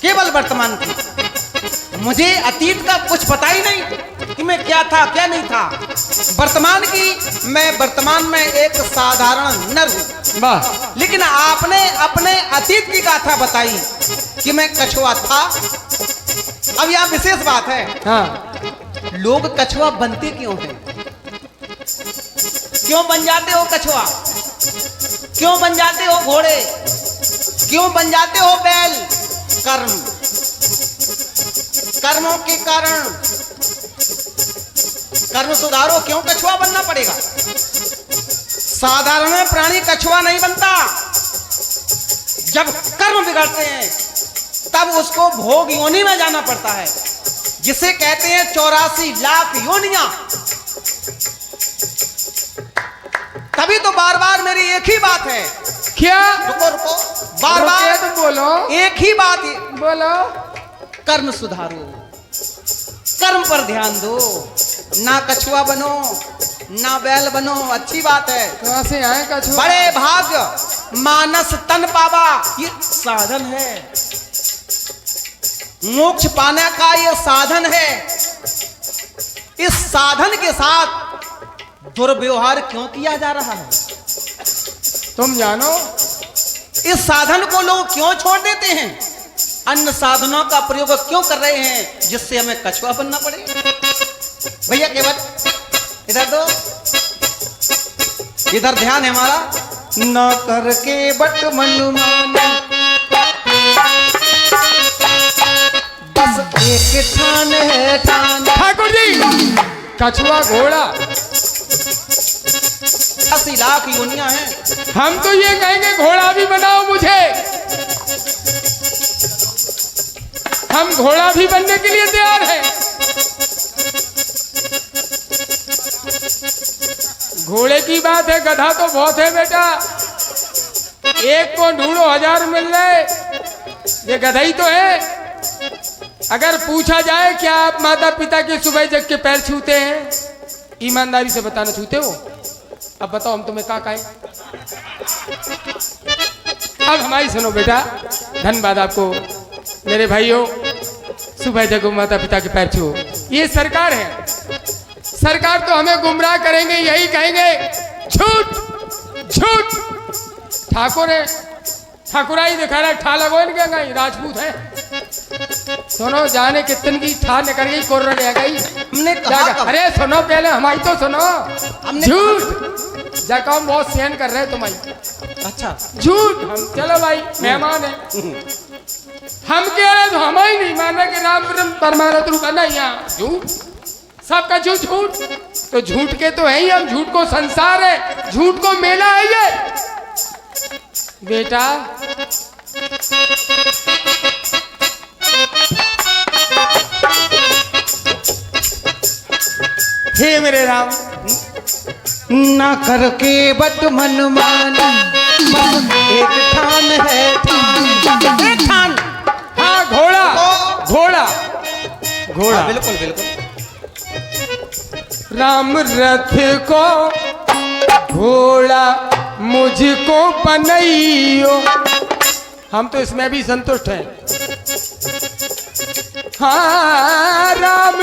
केवल वर्तमान की। मुझे अतीत का कुछ पता ही नहीं कि मैं क्या था क्या नहीं था। वर्तमान की, मैं वर्तमान में एक साधारण नर हूं। वाह, लेकिन आपने अपने अतीत की गाथा बताई कि मैं कछुआ था। अब यह विशेष बात है, हाँ, लोग कछुआ बनते क्यों हैं? क्यों बन जाते हो कछुआ? क्यों बन जाते हो घोड़े? क्यों बन जाते हो बैल? कर्मों के कारण। कर्म सुधारो, क्यों कछुआ बनना पड़ेगा? साधारण प्राणी कछुआ नहीं बनता। जब कर्म बिगड़ते हैं तब उसको भोग योनि में जाना पड़ता है, जिसे कहते हैं 84 लाख योनियां। तभी तो बार बार मेरी एक ही बात है। क्या? रुको रुको, बार बार तो बोलो, एक ही बात बोलो। कर्म सुधारो, कर्म पर ध्यान दो। ना कछुआ बनो, ना बैल बनो, अच्छी बात है। कहां से आए कछुआ? बड़े भाग्य मानस तन पावा, ये साधन है। मोक्ष पाने का ये साधन है। इस साधन के साथ दुर्व्यवहार क्यों किया जा रहा है? तुम जानो। इस साधन को लोग क्यों छोड़ देते हैं? अन्य साधनों का प्रयोग क्यों कर रहे हैं जिससे हमें कछुआ बनना पड़े? भैया केवल इधर दो, इधर ध्यान है हमारा। न करके बट मनमाना, बस एक ठान है ठान। ठाकुर जी, कछुआ घोड़ा 80 लाख योनियां हैं। हम तो ये कहेंगे घोड़ा भी बनाओ मुझे। हम घोड़ा भी बनने के लिए तैयार हैं। घोड़े की बात है, गधा तो बहुत है बेटा। एक को ढूंढो 1000 मिल रहे, ये गधा ही तो है। अगर पूछा जाए क्या आप माता पिता के सुबह जग के पैर छूते हैं? ईमानदारी से बताना, छूते हो? अब बताओ हम तुम्हें क्या कहें। अब हमारी सुनो बेटा, धन्यवाद आपको मेरे भाइयों। सुबह जगो माता पिता के पैर छुओ, ये सरकार है। सरकार तो हमें गुमराह करेंगे, यही कहेंगे झूठ झूठ। ठाकुर है, ठाकुराई दिखा रहा है, ठा लगो इनके गई, राजपूत है। सुनो, जाने कितन की ठा निकल गई, कोर्रा रह गई। हमने कहा, अरे सुनो पहले हमारी तो सुनो। हमने झूठ जाकर हम बहुत सहन कर रहे हैं तुम्हारी। अच्छा झूठ। हम चलो भाई, मेहमान है, हम कह रहे तो हम ही नहीं मान रहे कि राम परमानंद रूप है। यहाँ झूठ, सबका झूठ झूठ। तो झूठ के तो है ही हम, झूठ को संसार है, झूठ को मेला है ये बेटा। हे मेरे राम, ना करके बट मनमाना, बस एक ठान है ठान। एक ठान। हाँ, घोड़ा घोड़ा घोड़ा, बिल्कुल बिल्कुल। राम रथ को घोड़ा मुझको बनइयो। हम तो इसमें भी संतुष्ट हैं। हाँ, राम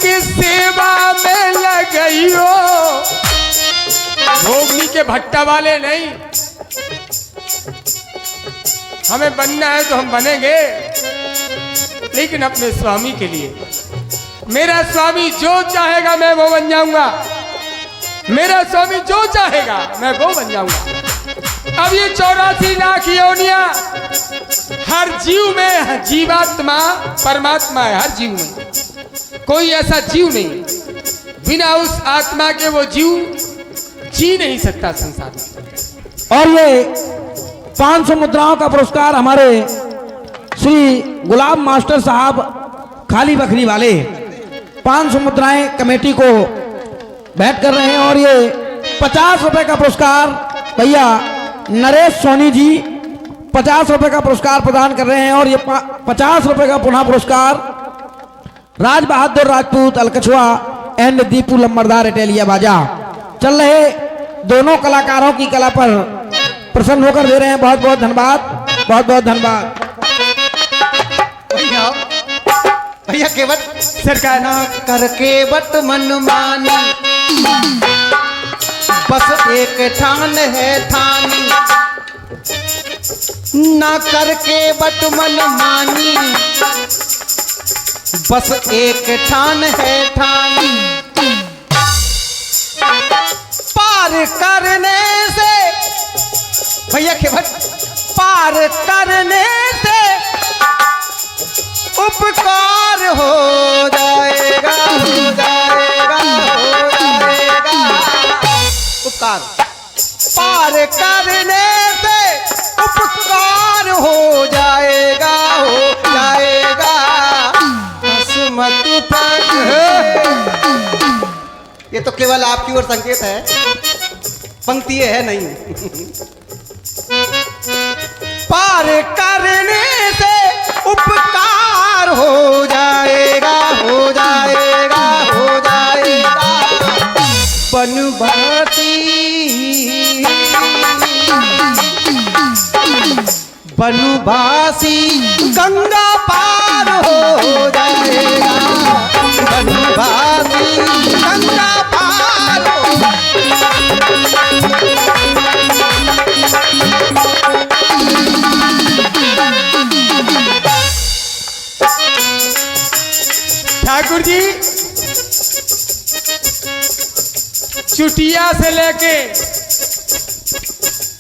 की सेवा में लगइयो। भोगनी के भट्टा वाले नहीं। हमें बनना है तो हम बनेंगे, लेकिन अपने स्वामी के लिए। मेरा स्वामी जो चाहेगा मैं वो बन जाऊंगा। मेरा स्वामी जो चाहेगा मैं वो बन जाऊंगा। अब ये 84 लाख योनियां हर जीव में, जीवात्मा परमात्मा है हर जीव में। कोई ऐसा जीव नहीं बिना उस आत्मा के वो जीव जी नहीं सकता संसार में। और ये 500 मुद्राओं का पुरस्कार हमारे श्री गुलाब मास्टर साहब खाली बकरी वाले 500 मुद्राएं कमेटी को भेंट कर रहे हैं। और ये 50 रुपए का पुरस्कार भैया नरेश सोनी जी 50 रुपए का पुरस्कार प्रदान कर रहे हैं। और ये 50 रुपए का पुनः पुरस्कार राज बहादुर राजपूत अलकछुआ एंड दीपू लंबरदार इटेलिया बाजा। चल रहे दोनों कलाकारों की कला पर प्रसन्न होकर दे रहे हैं। बहुत बहुत धन्यवाद, बहुत बहुत धन्यवाद। भैया भैया केवट सरकार ना कर केवट मनमानी, बस एक ठान है ठानी। ना कर केवट मनमानी, बस एक ठान है ठानी। पार करने से भैया केवट पार करने से उपकार हो जाएगा, हो जाएगा, हो जाएगा। उपकार पार करने से उपकार हो जाएगा, हो जाएगा। हसमत ये तो केवल आपकी ओर संकेत है, पंक्ति है नहीं। पार करने से उपकार हो जाएगा, हो जाएगा, हो जाएगा। बनवासी बनवासी गंगा पार हो जाएगा, बनवासी गंगा पार हो। ठाकुर जी चुटिया से लेके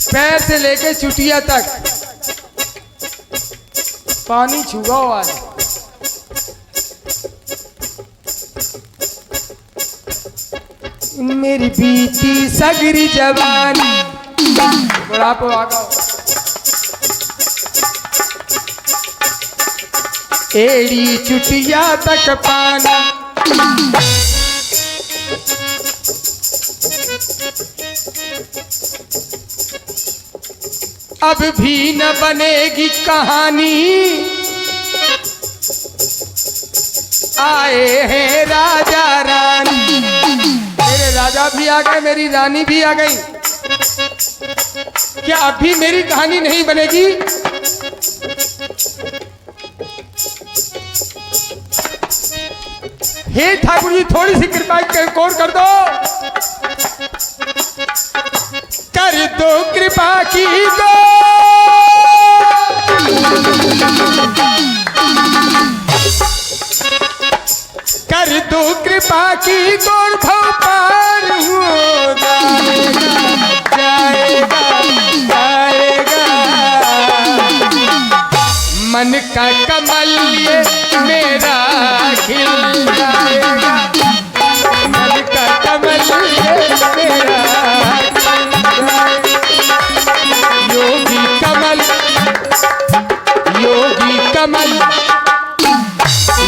पैर से लेके चुटिया तक पानी छुआ हुआ है। मेरी बीती सगरी जवानी बुढ़ापो आ गया। एड़ी चुटिया तक पानी अब भी न बनेगी कहानी। आए हैं राजा रानी, मेरे राजा भी आ गए, मेरी रानी भी आ गई। क्या अब भी मेरी कहानी नहीं बनेगी? हे ठाकुर जी थोड़ी सी कृपा कर दो, कर दो कृपा की गो। कर दो कृपा की गोर भव पार हो जाएगा, जाएगा, जाएगा। मन का कमल ये मेरा खिल जाएगा, मन का कमल ये मेरा खिल जाएगा। योगी कमल, योगी कमल,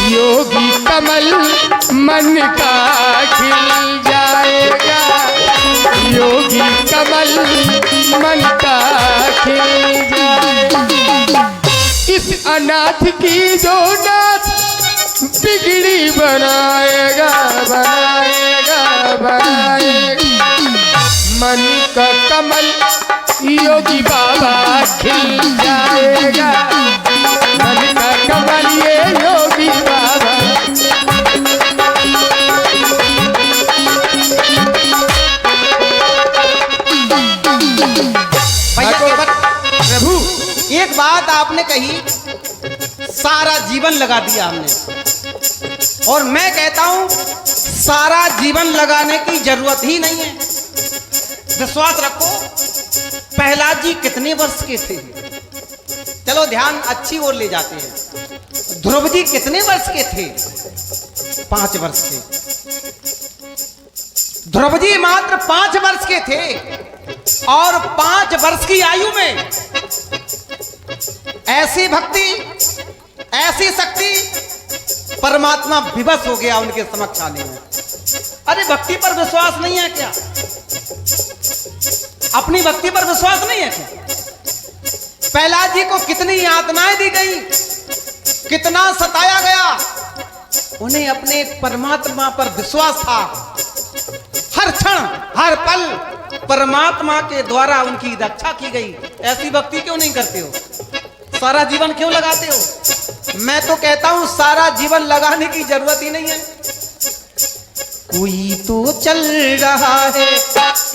योगी कमल मन का खिल जाएगा, योगी कमल मन का खिल जाएगा। इस अनाथ की जो नाथ बिगड़ी बनाएगा, बनाएगा, बनाएगा। मन का कमल योगी बाबा खिल जाएगा, मन का कमल ये योगी बाबा। प्रभु एक बात आपने कही, सारा जीवन लगा दिया हमने, और मैं कहता हूं सारा जीवन लगाने की जरूरत ही नहीं है। विश्वास रखो, प्रहलाद जी कितने वर्ष के थे? चलो ध्यान अच्छी ओर ले जाते हैं। ध्रुव जी कितने वर्ष के थे? 5 वर्ष के। ध्रुव जी मात्र 5 वर्ष के थे, और 5 वर्ष की आयु में ऐसी भक्ति, ऐसी शक्ति, परमात्मा विवश हो गया उनके समक्ष आने में। अरे भक्ति पर विश्वास नहीं है क्या? अपनी भक्ति पर विश्वास नहीं है क्या? प्रहलाद जी को कितनी यातनाएं दी गई, कितना सताया गया, उन्हें अपने परमात्मा पर विश्वास था। हर क्षण, हर पल परमात्मा के द्वारा उनकी रक्षा की गई, ऐसी भक्ति क्यों नहीं करते हो? सारा जीवन क्यों लगाते हो? मैं तो कहता हूं सारा जीवन लगाने की जरूरत ही नहीं है। कोई तो चल रहा है,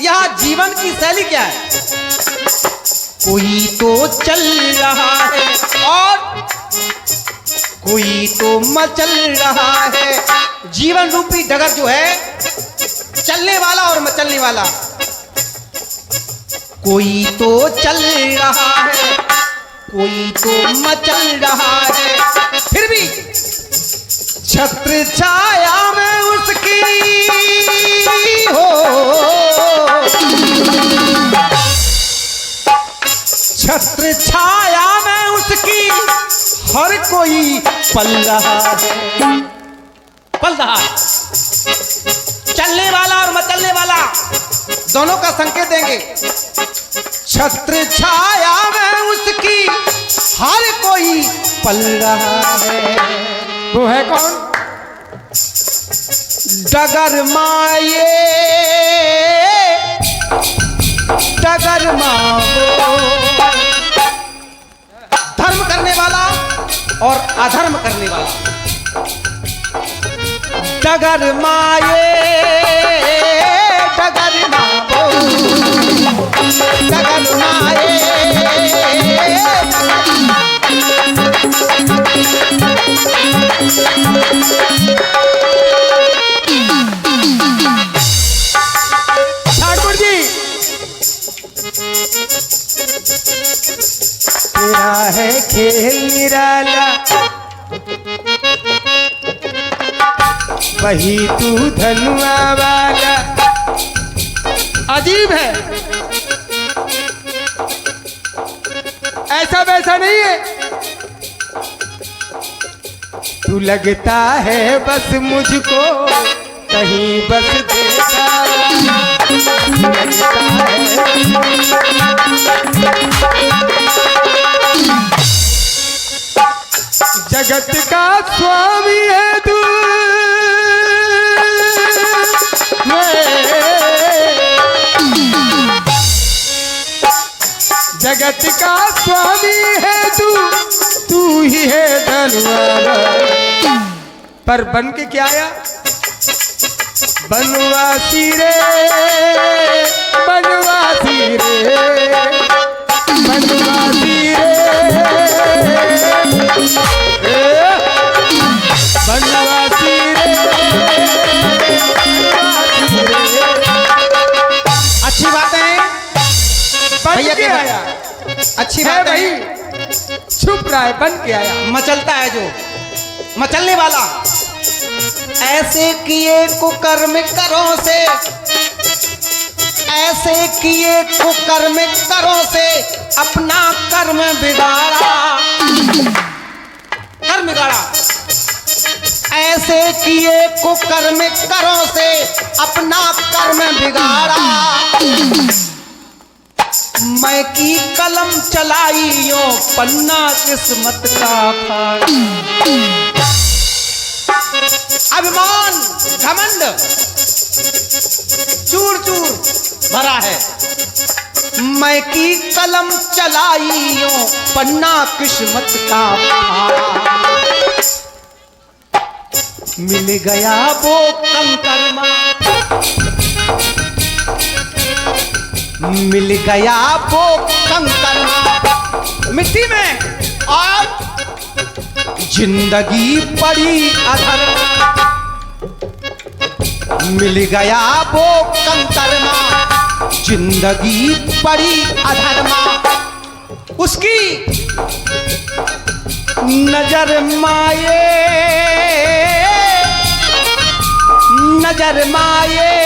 यह जीवन की शैली क्या है? कोई तो चल रहा है और कोई तो मचल रहा है। जीवन रूपी डगर जो है, चलने वाला और मचलने वाला। कोई तो चल रहा है, कोई तो मचल रहा है, फिर भी छत्र छाया में उसकी हो, छत्र छाया में उसकी हर कोई पल रहा है, पल रहा है। चलने वाला और मचलने वाला दोनों का संकेत देंगे। छत्र छाया में उसकी हर कोई पल रहा है। वो है कौन? डगर माये, डगर माओ, धर्म करने वाला और अधर्म करने वाला। डगर माये, डगर माओ, डगर माये, ठाकुर जी, तेरा है खेल निराला, वही तू धनुआ वाला। अजीब है, ऐसा वैसा नहीं है। तू लगता है बस मुझको कहीं बस देखा, लगता है जगत का स्वामी है तू, जगत का स्वामी है तू, तू ही है धनवाला। पर बन के क्या आया? बनवासी रे, बनवासी रे, बनवासी रे, बनवासी रे। अच्छी बात है, बन के आया, अच्छी है बात है। भाई, छुप रहा है, बन के आया। मचलता है जो, मचलने वाला। ऐसे किए कुकर्म करों से, ऐसे किए कुकर्म करों से अपना कर्म बिगाड़ा, कर्म बिगाड़ा। ऐसे किए कुकर्म करों से अपना कर्म बिगाड़ा। मैं की कलम चलाई यो पन्ना किस्मत का फाड़ा। अभिमान घमंड चूर चूर भरा है। मैं की कलम चलाई यो पन्ना किस्मत का फाड़ा। मिल गया वो कंकरमा, मिल गया वो कंकरमा मिट्टी में, और जिंदगी पड़ी अधरमा। मिल गया वो कंकरमा, जिंदगी पड़ी अधरमा। उसकी नजर माये, नजर माये,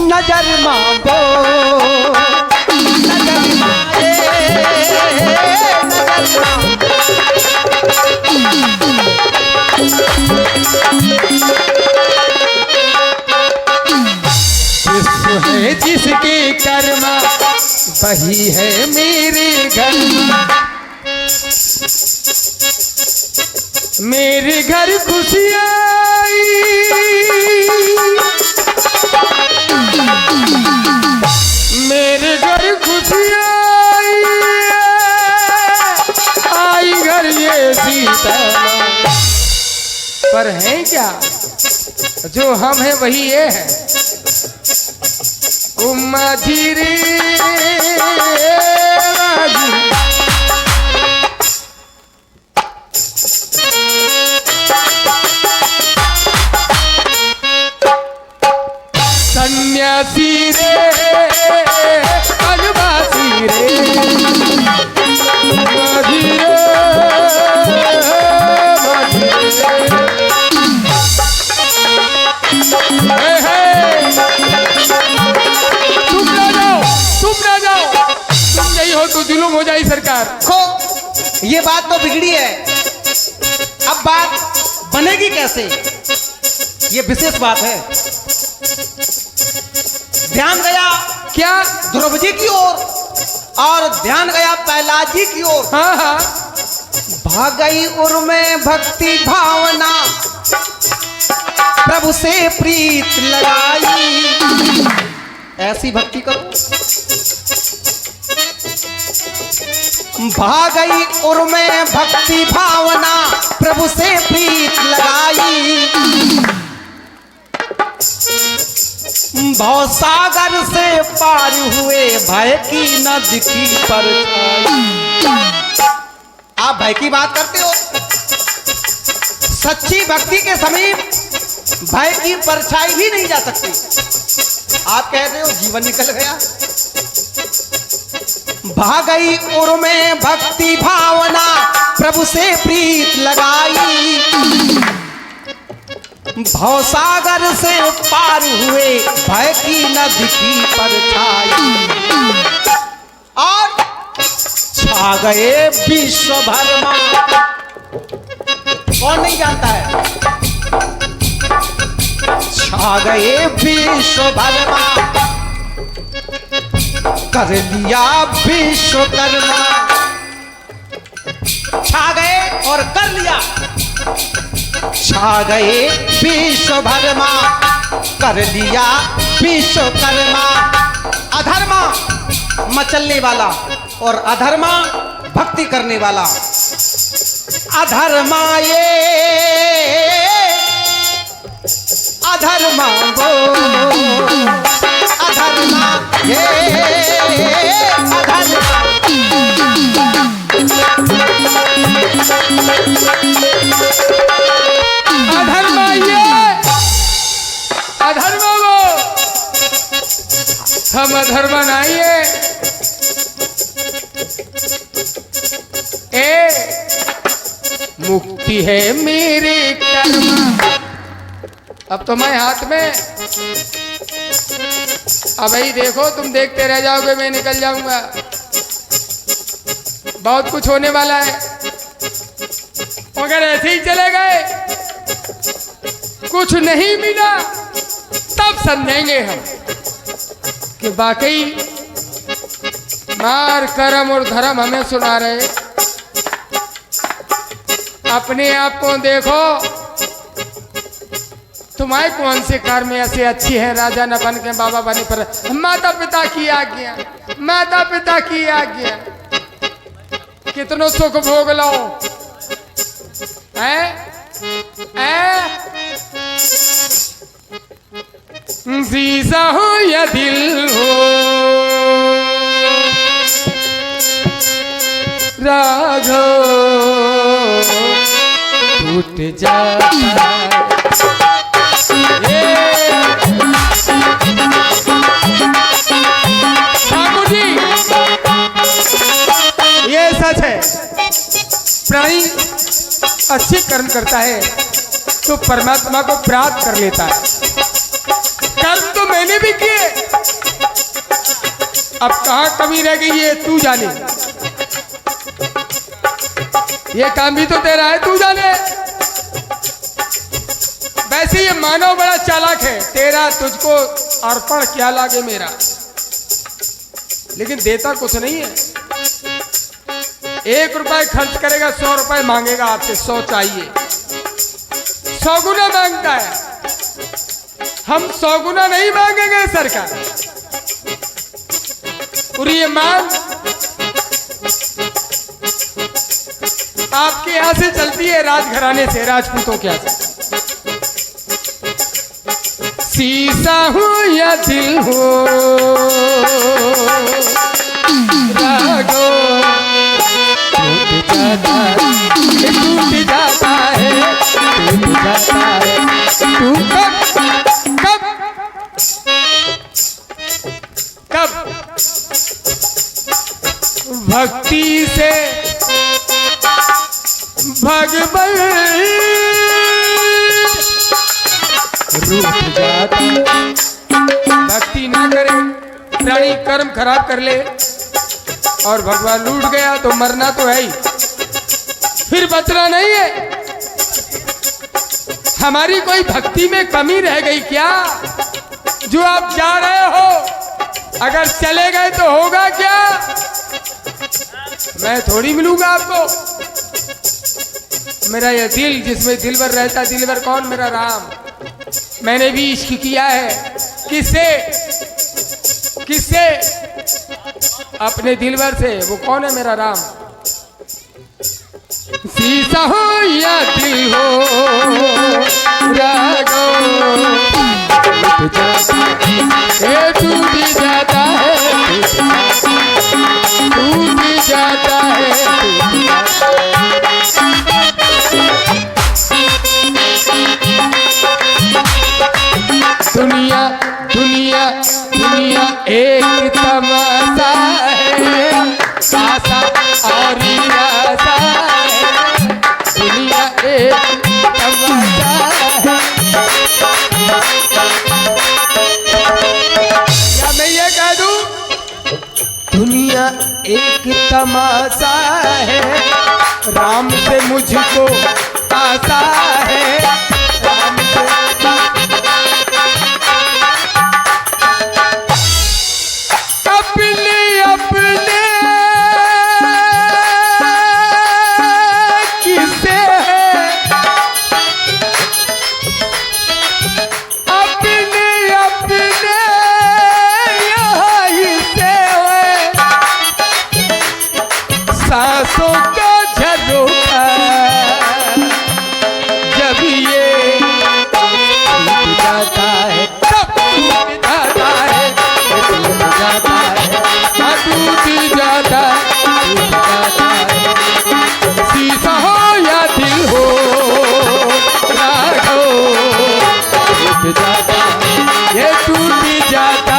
नजर मांगो, नजर माये, नजर मांगो। विश्व है जिसके कर्मा, वही है मेरे घर। मेरे घर खुशियाँ आई, मेरे घर खुशियाँ आई घर ये सीता, पर है क्या जो हम हैं वही ये है। उम्मा धीरे सन्यासी रे अनवासी रे मधुरे तुम नहीं हो तो जुलूम हो जाए सरकार। खो ये बात तो बिगड़ी है, अब बात बनेगी कैसे, ये विशेष बात है। ध्यान गया क्या ध्रुव जी की ओर और ध्यान गया प्रहलाद जी की ओर। हाँ हाँ भाग गई उर में भक्ति भावना, प्रभु से प्रीत लगाई। ऐसी भक्ति करो। भाग गई उर में भक्ति भावना, प्रभु से प्रीत लगाई। भव सागर से पार हुए भय की नदी की परछाई। आप भय की बात करते हो, सच्ची भक्ति के समीप भय की परछाई भी नहीं जा सकती। आप कहते हो जीवन निकल गया। भाग गई उर में भक्ति भावना, प्रभु से प्रीत लगाई। भव सागर से पार हुए भय की नदी की परछाई, और छा गए विश्व भर में। कौन नहीं जानता है, छा गए विश्व भर में, कर लिया विश्वकर्मा। छा गए और कर लिया, छा गए विश्वकर्मा, कर लिया विश्वकर्मा। अधर्मा मचलने वाला और अधर्मा भक्ति करने वाला। अधर्मा ये अधर्मा वो, अधर्मा ये अधर्मा। अधर्मा ये अधर्मा वो, हम अधर्मा नहीं है। मुक्ति है मेरे कर्म। अब तो मैं हाथ में, अब ही देखो, तुम देखते रह जाओगे, मैं निकल जाऊंगा। बहुत कुछ होने वाला है। अगर ऐसे ही चले गए, कुछ नहीं मिला, तब समझेंगे हम कि वाकई मार कर्म और धर्म हमें सुना रहे। अपने आप को देखो, तुम्हारे कौन से कर्म ऐसे अच्छी है, राजा न बन के बाबा बने पर। माता पिता की आज्ञा, माता पिता की आज्ञा, कितनों सुख भोग लो है। शीशा हो या दिल हो, राघव टूट जाता ठाकुर जी, ये सच है। प्राणी अच्छे कर्म करता है तो परमात्मा को प्राप्त कर लेता है। कर्म तो मैंने भी किए, अब कहाँ कमी रह गई है तू जाने। ये काम भी तो तेरा है, तू जाने। वैसे ये मानव बड़ा चालाक है, तेरा तुझको अर्पण क्या लागे मेरा, लेकिन देता कुछ नहीं है। 1 रुपए खर्च करेगा, 100 रुपए मांगेगा आपसे। 100 चाहिए, 100 गुना मांगता है। हम 100 गुना नहीं मांगेंगे सरकार, पूरी ये मांग आपके यहाँ से चलती है, राजघराने से, राजपूतों के यहाँ से। शीशा हूँ या दिल हो रागो टूट जाता है, टूट जाता है, टूट जाता है। तू कब भक्ति से भगवान रूठ जाता, भक्ति ना करे, प्राणी कर्म खराब कर ले और भगवान लूट गया तो मरना तो है ही, फिर बचना नहीं है। हमारी कोई भक्ति में कमी रह गई क्या? जो आप जा रहे हो, अगर चले गए तो होगा क्या? मैं थोड़ी मिलूंगा आपको। मेरा यह दिल जिसमें दिलबर रहता, दिलबर कौन? मेरा राम। मैंने भी इश्क किया है। किससे? किससे? अपने दिलबर से। वो कौन है? मेरा राम। शीशा हो या दिल हो रागो टूट जाता है, टूट जाता है। दुनिया दुनिया दुनिया एक तमाशा है, आशा और निराशा है। दुनिया एक तमाशा है। क्या मैं ये कह दूं? दुनिया एक तमाशा है, राम से मुझको आशा है, राम से। अपने अपने किसे अपने अपने यहाँ से सांसों का झरोखा जब ये टूट जाता है, तब टूट जाता है, टूट जाता है, टूट जाता है। शीशा हो या दिल हो रागो टूट जाता है, ये टूट जाता।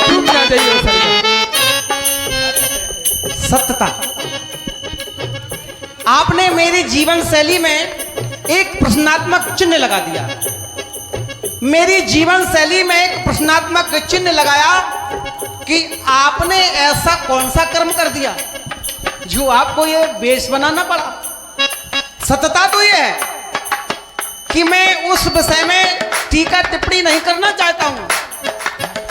तुम ना जाइए सत्यता। आपने मेरी जीवन शैली में एक प्रश्नात्मक चिन्ह लगा दिया। मेरी जीवन शैली में एक प्रश्नात्मक चिन्ह लगाया कि आपने ऐसा कौन सा कर्म कर दिया जो आपको ये वेश बनाना पड़ा। सत्यता तो ये है कि मैं उस विषय में टीका टिप्पणी नहीं करना चाहता हूं।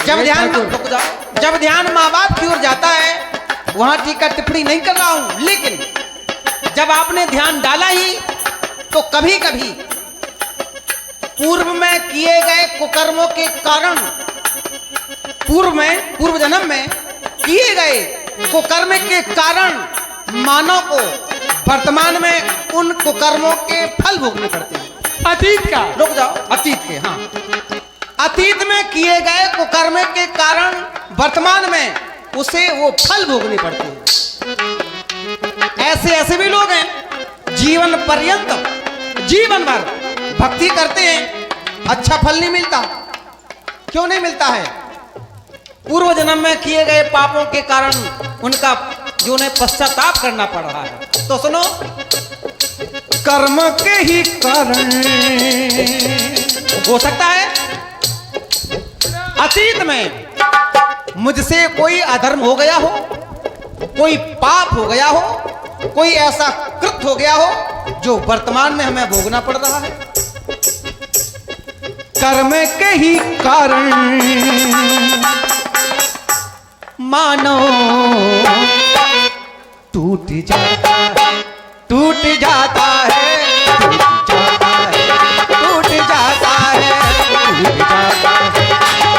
जब ध्यान माँ बाप की ओर जाता है वहां टीका टिप्पणी नहीं कर रहा हूं, लेकिन जब आपने ध्यान डाला ही तो कभी कभी पूर्व में किए गए कुकर्मों के कारण, पूर्व जन्म में किए गए कुकर्म के कारण मानव को वर्तमान में उन कुकर्मों के फल भोगने पड़ते हैं। अतीत का रुक जाओ, अतीत के, हाँ, अतीत में किए गए कुकर्म के कारण वर्तमान में उसे वो फल भोगने पड़ते हैं। ऐसे भी लोग हैं जीवन पर्यंत, जीवन भर भक्ति करते हैं, अच्छा फल नहीं मिलता। क्यों नहीं मिलता है? पूर्व जन्म में किए गए पापों के कारण उनका जो उन्हें पश्चाताप करना पड़ रहा है। तो सुनो, कर्म के ही कारण हो सकता है अतीत में मुझसे कोई अधर्म हो गया हो, कोई पाप हो गया हो, कोई ऐसा कृत्य हो गया हो जो वर्तमान में हमें भोगना पड़ रहा है। कर्म के ही कारण मानो टूट जाता है, टूट जाता है, टूट जाता है, टूट जाता है, टूट जाता है।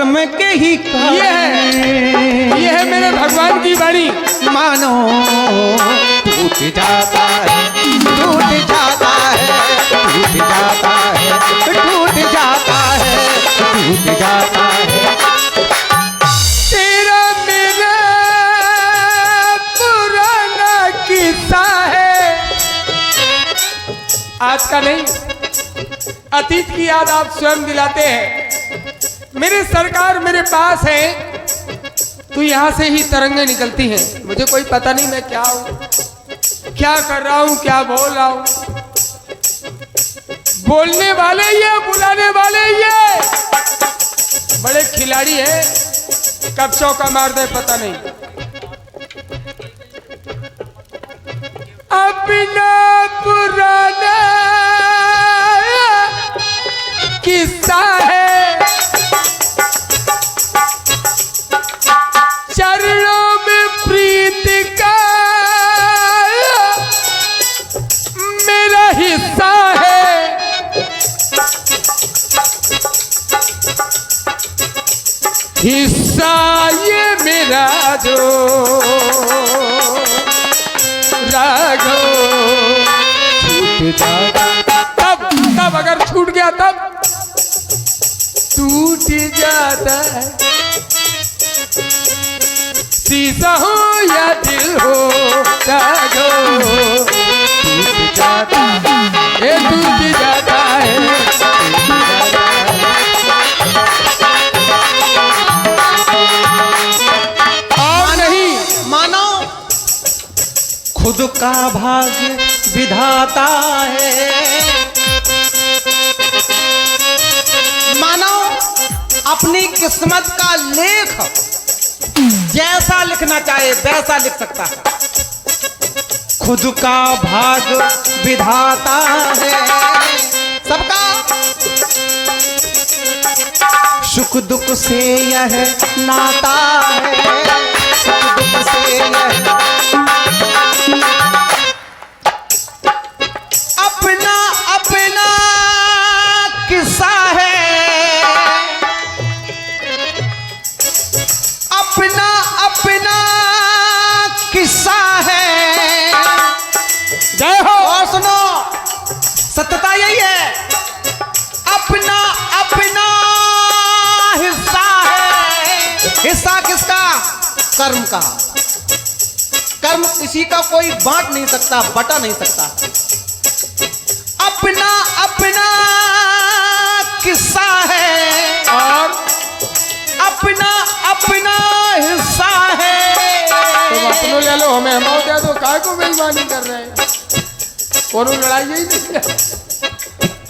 कर्म के ही कारण ये है मेरे भगवान की वाणी। मानो टूट जाता है, टूट जाता है, टूट जाता है, टूट जाता है, टूट जाता है। तेरा मेरा पुराना किस्सा है, आज का नहीं, अतीत की याद आप स्वयं दिलाते हैं। मेरे सरकार मेरे पास है तो यहां से ही तरंगे निकलती हैं। मुझे कोई पता नहीं मैं क्या हूं, क्या कर रहा हूं, क्या बोल रहा हूं। बोलने वाले ये, बुलाने वाले ये, बड़े खिलाड़ी हैं, कब चौका मार दे पता नहीं। अपना पुराना किस्सा है, चरणों में प्रीत का मेरा हिस्सा है। हिस्सा ये मेरा जो राघो छूट जाता, तब अगर छूट गया तब टूट जाता है। शीशा हो या दिल हो राघो टूट जाता है, ये टूट जाता है, और नहीं। मानो खुद का भाग्य विधाता है, मानो अपनी किस्मत का लेख जैसा लिखना चाहे वैसा लिख सकता है। खुद का भाग विधाता है, सबका सुख दुख से यह नाता है, सुख दुख से यह अपना अपना किस्सा है, अपना अपना किस्सा है। जय हो। और सुनो, सत्यता यही है, अपना अपना हिस्सा है। हिस्सा किसका? कर्म का। कर्म किसी का कोई बांट नहीं सकता, बटा नहीं सकता। अपना अपना किस्सा है और अपना अपना हिस्सा है। तुम अपनों ले लो, हमें हम दे दो, काय को बेईमानी कर रहे हैं? कोनो लड़ाई यही नहीं है।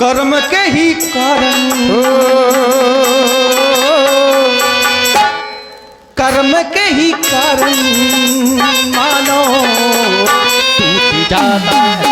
कर्म के ही कारण, कर्म के ही कारण मानो टूट जाता है,